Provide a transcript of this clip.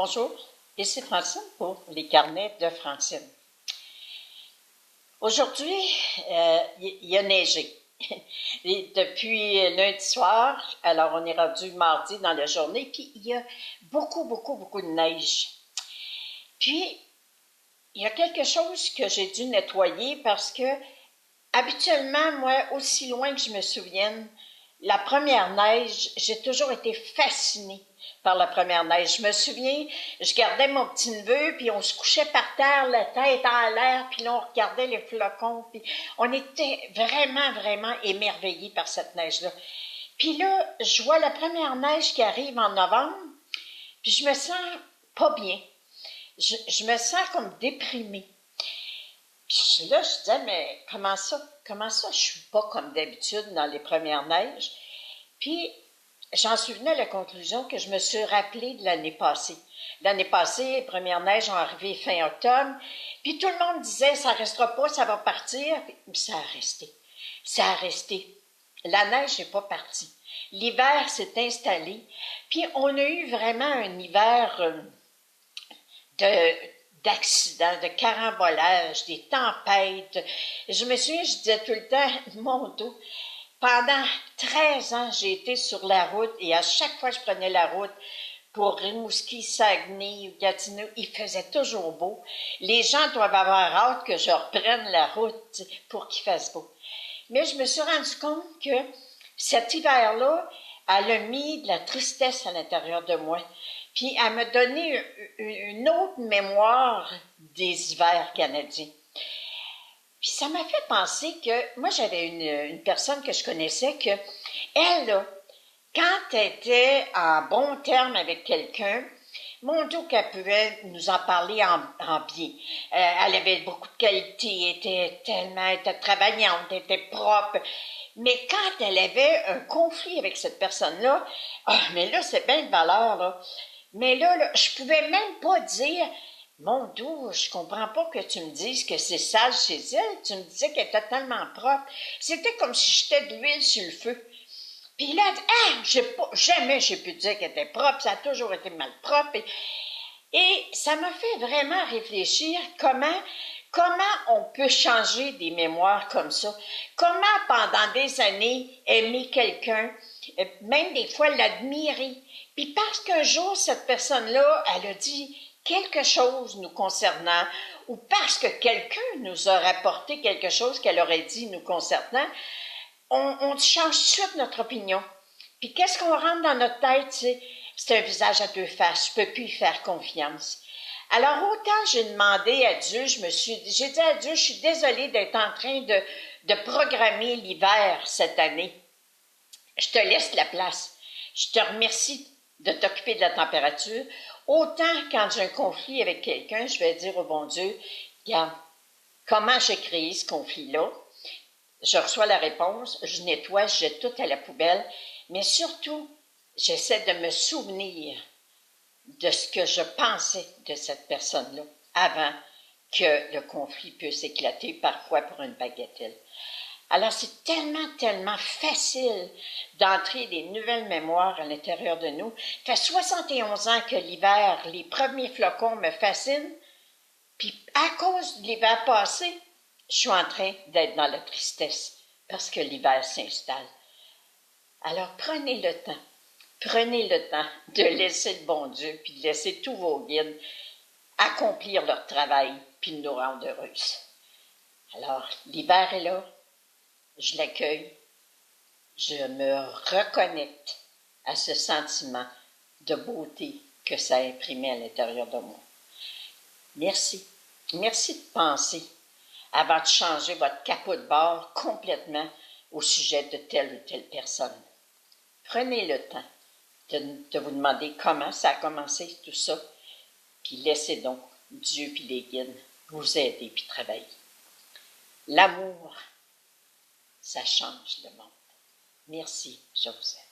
Bonjour, ici Francine pour les carnets de Francine. Aujourd'hui, il a neigé. Et depuis lundi soir, alors on est rendu mardi dans la journée, puis il y a beaucoup de neige. Puis, il y a quelque chose que j'ai dû nettoyer parce que, habituellement, moi, aussi loin que je me souvienne, la première neige, j'ai toujours été fascinée par la première neige. Je me souviens, je gardais mon petit-neveu, puis on se couchait par terre, la tête en l'air, puis là, on regardait les flocons, puis on était vraiment émerveillés par cette neige-là. Puis là, je vois la première neige qui arrive en novembre, puis je me sens pas bien. Je me sens comme déprimée. Puis là, je disais, mais comment ça? Comment ça, je suis pas comme d'habitude dans les premières neiges? Puis, j'en suis venue à la conclusion que je me suis rappelée de l'année passée. L'année passée, les premières neiges ont arrivé fin octobre, puis tout le monde disait, ça restera pas, ça va partir. Puis ça a resté. Ça a resté. La neige n'est pas partie. L'hiver s'est installé, puis on a eu vraiment un hiver d'accidents, de carambolage, des tempêtes. Je me souviens, je disais tout le temps, mon dos, pendant 13 ans, j'ai été sur la route et à chaque fois que je prenais la route pour Rimouski, Saguenay, Gatineau, il faisait toujours beau. Les gens doivent avoir hâte que je reprenne la route pour qu'il fasse beau. Mais je me suis rendu compte que cet hiver-là, elle a mis de la tristesse à l'intérieur de moi. Puis elle m'a donné une autre mémoire des hivers canadiens. Puis ça m'a fait penser que, moi j'avais une personne que je connaissais que, elle, là, quand elle était en bon terme avec quelqu'un, mon Dieu qu'elle pouvait nous en parler en bien. Elle avait beaucoup de qualités, elle était travaillante, elle était propre. Mais quand elle avait un conflit avec cette personne-là, mais là, c'est bien de valeur, là. Mais là, je pouvais même pas dire, mon Dieu, je comprends pas que tu me dises que c'est sale chez elle. Tu me disais qu'elle était tellement propre. C'était comme si j'étais de l'huile sur le feu. Puis là, jamais j'ai pu dire qu'elle était propre. Ça a toujours été mal propre. Et ça m'a fait vraiment réfléchir comment on peut changer des mémoires comme ça. Comment pendant des années aimer quelqu'un, même des fois l'admirer. Puis parce qu'un jour, cette personne-là, elle a dit quelque chose nous concernant, ou parce que quelqu'un nous a rapporté quelque chose qu'elle aurait dit nous concernant, on change tout de suite notre opinion. Puis qu'est-ce qu'on rentre dans notre tête, c'est un visage à deux faces, je peux plus y faire confiance. Alors autant j'ai demandé à Dieu, j'ai dit à Dieu, je suis désolée d'être en train de programmer l'hiver cette année. Je te laisse la place. Je te remercie de t'occuper de la température. Autant quand j'ai un conflit avec quelqu'un, je vais dire au bon Dieu, regarde, comment j'ai créé ce conflit-là? Je reçois la réponse, je nettoie, je jette tout à la poubelle, mais surtout, j'essaie de me souvenir de ce que je pensais de cette personne-là avant que le conflit puisse éclater, parfois pour une bagatelle. Alors, c'est tellement facile d'entrer des nouvelles mémoires à l'intérieur de nous. Ça fait 71 ans que l'hiver, les premiers flocons me fascinent, puis à cause de l'hiver passé, je suis en train d'être dans la tristesse parce que l'hiver s'installe. Alors, prenez le temps de laisser le bon Dieu, puis de laisser tous vos guides accomplir leur travail, puis de nous rendre heureuses. Alors, l'hiver est là, je l'accueille, je me reconnecte à ce sentiment de beauté que ça a imprimé à l'intérieur de moi. Merci. Merci de penser avant de changer votre capot de bord complètement au sujet de telle ou telle personne. Prenez le temps de vous demander comment ça a commencé tout ça, puis laissez donc Dieu puis les guides vous aider puis travailler. L'amour, ça change le monde. Merci, je vous aime.